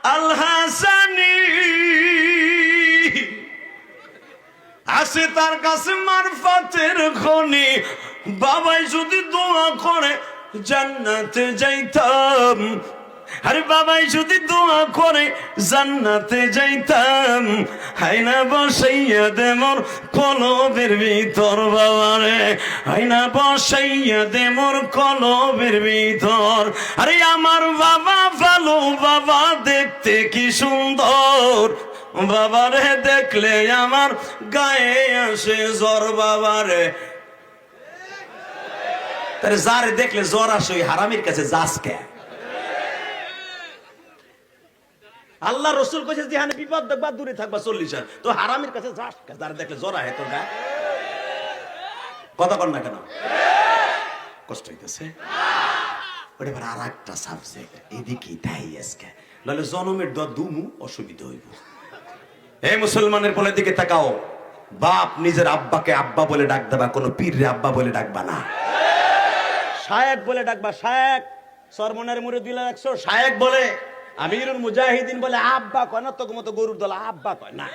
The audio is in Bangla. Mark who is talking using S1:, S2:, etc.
S1: আল হাসানি আছে তার কাছে মারফাতের খনি। বাবাই যদি দোয়া করে জান্নাতে যাইতাম, আরে বাবাই যদি দোয়া করে জান্নাতে যাইতাম। হাইনা বসাইয়া দে মোর কলবের ভিতর বাবারে, হাইনা বসাইয়া দে মোর কলবের ভিতর। আরে আমার বাবা ভালো, বাবা দেখতে কি সুন্দর, বাবারে দেখলে আমার গায়ে আসে জ্বর বাবারে। তারে যারে দেখলে জ্বর আসে ওই হারামির কাছে যাস কে? আল্লাহ রসুল কইছে যেখানে বিপদ দেখবা দূরে থাকবা 40 হাত, তো হারামির কাছে যাস কে? যারে দেখলে জ্বর আহে তোর গায়ে। কথা কর না কেন? কষ্ট হইতেছে? ওটা এবার আর একটা সাবজেক্ট, এদিকে তাই আজকে নাহলে জনমের দোয়া দুমু অসুবিধা হইব। এই মুসলমানের বলে দিকে তাকাও, বাপ নিজের আব্বাকে আব্বা বলে ডাক দেবা, কোনো পীররে আব্বা বলে ডাকবা না। শায়েক বলে ডাকবা, শায়েক। সরমনের মুরিদুল্লাহ 100 শায়েক বলে, আমিরুল মুজাহিদিন বলে আব্বা কয় না, তোর মতো গরুর দল আব্বা কয় না।